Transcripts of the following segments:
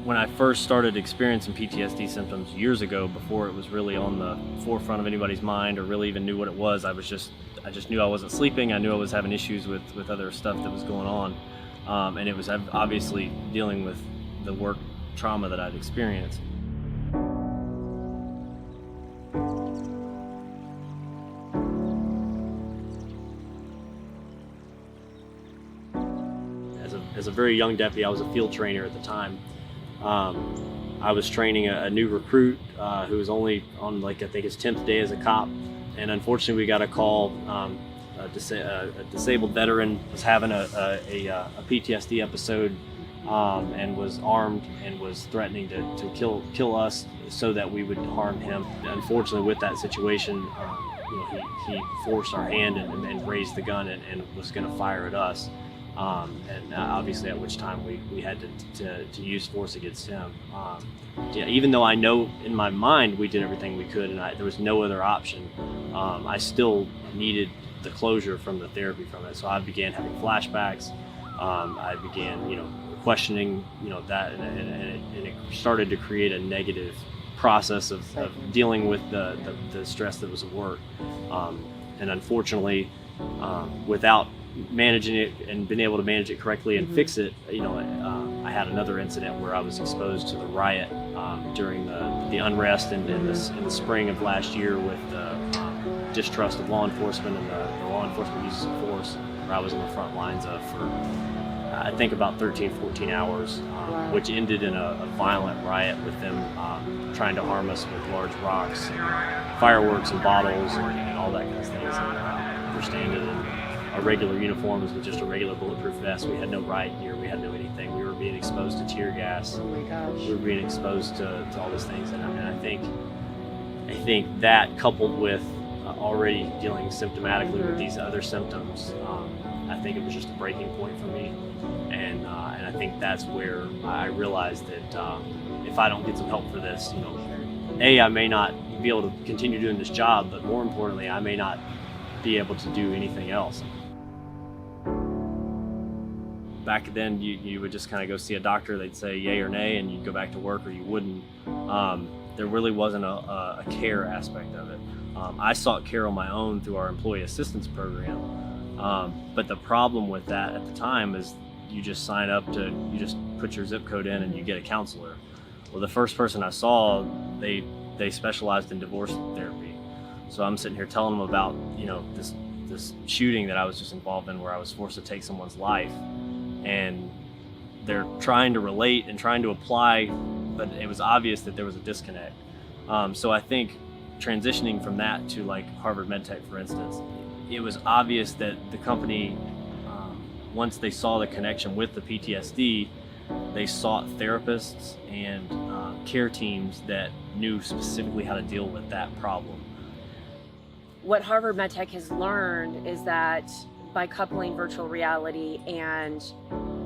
When I first started experiencing PTSD symptoms years ago, before it was really on the forefront of anybody's mind or really even knew what it was, I just knew I wasn't sleeping. I knew I was having issues with other stuff that was going on. And it was obviously dealing with the work trauma that I'd experienced. As a very young deputy, I was a field trainer at the time. I was training a new recruit who was only on, like, I think his 10th day as a cop, and unfortunately we got a call. A disabled veteran was having a PTSD episode and was armed and was threatening to kill us so that we would harm him. Unfortunately, with that situation, he forced our hand and raised the gun and was going to fire at us. And obviously, at which time we had to use force against him. Even though I know in my mind we did everything we could and there was no other option, I still needed the closure from the therapy from it. So I began having flashbacks. I began, questioning, that, and it started to create a negative process of dealing with the stress that was at work. And unfortunately, without managing it and being able to manage it correctly and fix it, I had another incident where I was exposed to the riot during the unrest in the spring of last year with distrust of law enforcement and the law enforcement uses of force, where I was on the front lines of for I think about 13, 14 hours, which ended in a violent riot with them trying to harm us with large rocks and fireworks and bottles and all that kind of things. And we're standing in our regular uniforms with just a regular bulletproof vest. We had no riot gear, we had no anything. We were being exposed to tear gas. Oh my gosh. We were being exposed to all these things, and I think that, coupled with already dealing symptomatically with these other symptoms, I think it was just a breaking point for me, and I think that's where I realized that if I don't get some help for this, I may not be able to continue doing this job, but more importantly, I may not be able to do anything else. Back then, you would just kind of go see a doctor. They'd say yay or nay, and you'd go back to work or you wouldn't. There really wasn't a care aspect of it. I sought care on my own through our employee assistance program. But the problem with that at the time is you just sign up you just put your zip code in and you get a counselor. Well, the first person I saw, they specialized in divorce therapy. So I'm sitting here telling them about, this shooting that I was just involved in, where I was forced to take someone's life, and they're trying to relate and trying to apply, but it was obvious that there was a disconnect. So I think transitioning from that to like Harvard MedTech, for instance, it was obvious that the company, once they saw the connection with the PTSD, they sought therapists and care teams that knew specifically how to deal with that problem. What Harvard MedTech has learned is that by coupling virtual reality and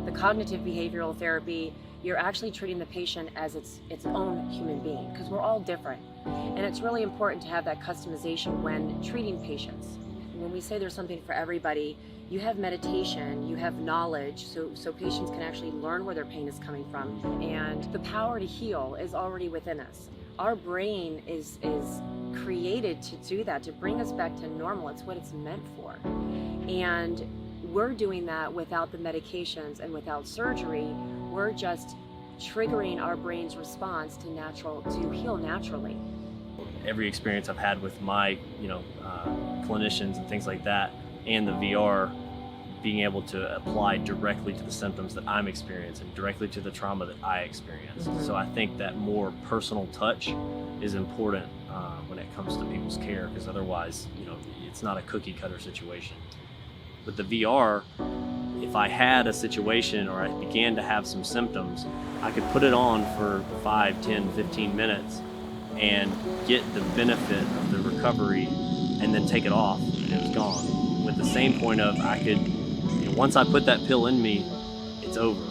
the cognitive behavioral therapy, you're actually treating the patient as its own human being, because we're all different. And it's really important to have that customization when treating patients. When we say there's something for everybody, you have meditation, you have knowledge, so patients can actually learn where their pain is coming from. And the power to heal is already within us. Our brain is created to do that, to bring us back to normal. It's what it's meant for. And we're doing that without the medications and without surgery. We're just triggering our brain's response to heal naturally. Every experience I've had with my, clinicians and things like that, and the VR, being able to apply directly to the symptoms that I'm experiencing, directly to the trauma that I experienced. So I think that more personal touch is important when it comes to people's care, because otherwise, it's not a cookie cutter situation. With the VR, if I had a situation or I began to have some symptoms, I could put it on for 5, 10, 15 minutes and get the benefit of the recovery and then take it off and it was gone. With the same point of I could, once I put that pill in me, it's over.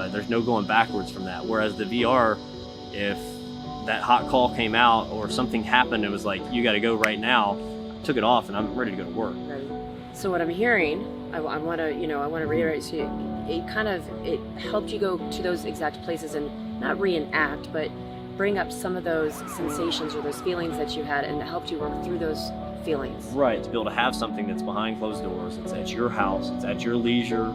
There's no going backwards from that. Whereas the VR, if that hot call came out or something happened, it was like, you got to go right now, I took it off and I'm ready to go to work. Right. So what I'm hearing, I want to reiterate to you, it helped you go to those exact places and not reenact, but bring up some of those sensations or those feelings that you had, and it helped you work through those feelings. Right, to be able to have something that's behind closed doors, it's at your house, it's at your leisure.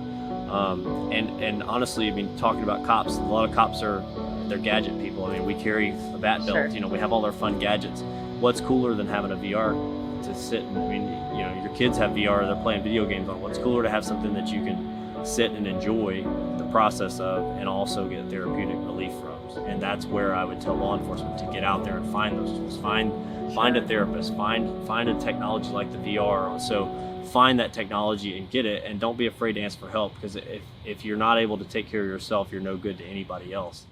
And honestly, I mean, talking about cops, a lot of cops they're gadget people. I mean, we carry a bat belt, Sure. we have all our fun gadgets. What's cooler than having a VR to sit and, I mean, your kids have VR, they're playing video games on. What's cooler to have something that you can sit and enjoy the process of and also get therapeutic relief from? And that's where I would tell law enforcement to get out there and find those tools. Find a therapist, find a technology like the VR. So find that technology and get it, and don't be afraid to ask for help, because if you're not able to take care of yourself, you're no good to anybody else.